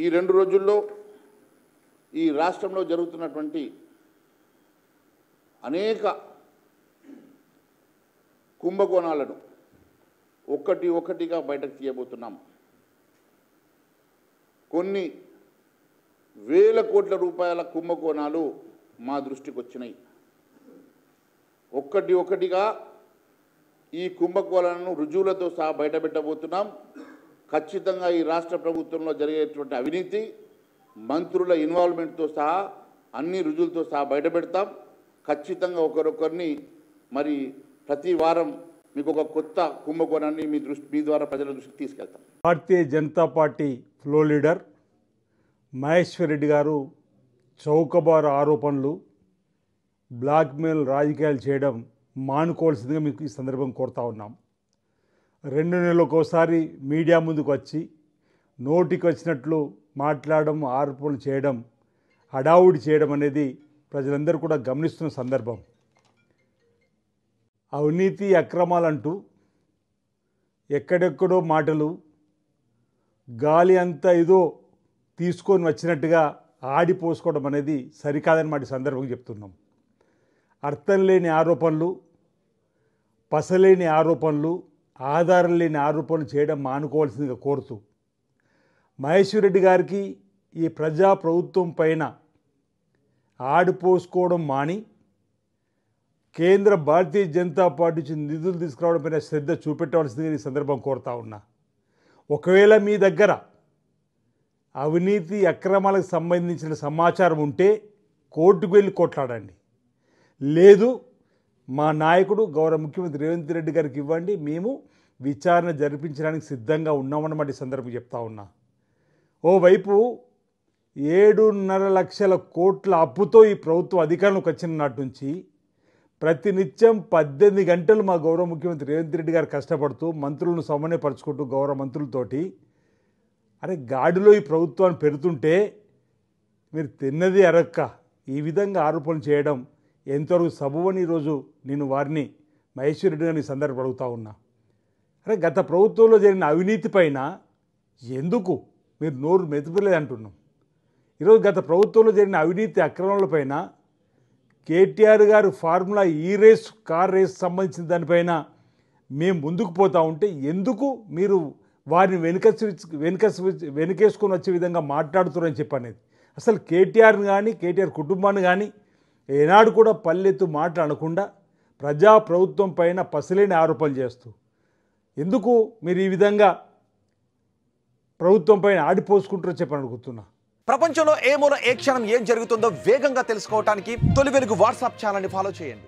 ఈ 2 రోజుల్లో ఈ రాష్ట్రంలో జరుగుతున్నటువంటి అనేక కుంభకోణాలను ఒక్కటిగా బయటకు తీయబోతున్నాం. కొన్ని వేల కోట్ల రూపాయల కుంభకోణాలు మా దృష్టికి వచ్చినాయి. ఒక్కటిగా ఈ కుంభకోణాలను రుజువులతో సహా బయటపెట్టబోతున్నాం. ఖచ్చితంగా ఈ రాష్ట్ర ప్రభుత్వంలో జరిగేటువంటి అవినీతి, మంత్రుల ఇన్వాల్వ్మెంట్తో సహా అన్ని రుజువులతో సహా బయటపెడతాం. ఖచ్చితంగా ఒకరొకరిని మరి ప్రతి వారం మీకు ఒక కొత్త కుంభకోణాన్ని మీ ద్వారా ప్రజల దృష్టికి తీసుకెళ్తాం. Bharatiya Janata Party floor leader Maheshwar Reddy గారు చౌకబారు ఆరోపణలు, బ్లాక్మెయిల్ రాజకీయాలు చేయడం మానుకోవాల్సిందిగా మీకు ఈ సందర్భం కోరుతా ఉన్నాం. 2 నెలలకోసారి మీడియా ముందుకు వచ్చి నోటికి వచ్చినట్లు మాట్లాడడం, ఆరోపణలు చేయడం, హడావుడి చేయడం అనేది ప్రజలందరూ కూడా గమనిస్తున్న సందర్భం. అవినీతి అక్రమాలంటూ ఎక్కడెక్కడో మాటలు గాలి అంతా ఏదో తీసుకొని వచ్చినట్టుగా ఆడిపోసుకోవడం అనేది సరికాదని మాట సందర్భంగా చెప్తున్నాం. అర్థం లేని ఆరోపణలు, పసలేని ఆరోపణలు, ఆధారం లేని ఆరోపణలు చేయడం మానుకోవాల్సిందిగా కోరుతూ మహేశ్వర్ రెడ్డి గారికి ఈ ప్రజా ప్రభుత్వం పైన ఆడిపోసుకోవడం మాని కేంద్ర భారతీయ జనతా పార్టీ నుంచి నిధులు తీసుకురావడం పైన శ్రద్ధ చూపెట్టవలసిందిగా ఈ సందర్భం కోరుతా ఉన్నా. ఒకవేళ మీ దగ్గర అవినీతి అక్రమాలకు సంబంధించిన సమాచారం ఉంటే కోర్టుకు వెళ్ళి కొట్లాడండి. లేదు, మా నాయకుడు గౌరవ ముఖ్యమంత్రి రేవంత్ రెడ్డి గారికి ఇవ్వండి, మేము విచారణ జరిపించడానికి సిద్ధంగా ఉన్నామన్నమాట ఈ సందర్భం చెప్తా ఉన్నా. ఓవైపు 7.5 లక్షల కోట్ల అప్పుతో ఈ ప్రభుత్వం అధికారంలోకి వచ్చిన నాటి నుంచి ప్రతినిత్యం 18 గంటలు మా గౌరవ ముఖ్యమంత్రి రేవంత్ రెడ్డి గారు కష్టపడుతూ మంత్రులను సమన్వయపరుచుకుంటూ గౌరవ మంత్రులతోటి అరే గాడిలో ఈ ప్రభుత్వాన్ని పెడుతుంటే మీరు తిన్నది అరక్క ఈ విధంగా ఆరోపణలు చేయడం ఎంతవరకు సబువని ఈరోజు నేను వారిని మహేశ్వర్ రెడ్డి గారిని సందర్భం అడుగుతా ఉన్నా. అరే గత ప్రభుత్వంలో జరిగిన అవినీతి పైన ఎందుకు మీరు నోరు మెదుపులేదు అంటున్నాం. ఈరోజు గత ప్రభుత్వంలో జరిగిన అవినీతి అక్రమాలపైన కేటీఆర్ గారు ఫార్ములా కార్ రేస్ సంబంధించిన దానిపైన మేము ముందుకు పోతూ ఉంటే ఎందుకు మీరు వారిని వెనుకేసుకొని వచ్చే విధంగా మాట్లాడుతున్నారని చెప్పనేది. అసలు కేటీఆర్ని కానీ కేటీఆర్ కుటుంబాన్ని కానీ ఏనాడు కూడా పల్లెత్తు మాట్లాడకుండా ప్రజా ప్రభుత్వం పైన పసలేని ఆరోపణలు చేస్తూ ఎందుకు మీరు ఈ విధంగా ప్రభుత్వం పైన ఆడిపోసుకుంటారో చెప్పని అడుగుతున్నా. ప్రపంచంలో ఏ మూల ఏ క్షణం ఏం జరుగుతుందో వేగంగా తెలుసుకోవడానికి తొలి వెలుగు వాట్సాప్ ఛానల్ని ఫాలో చేయండి.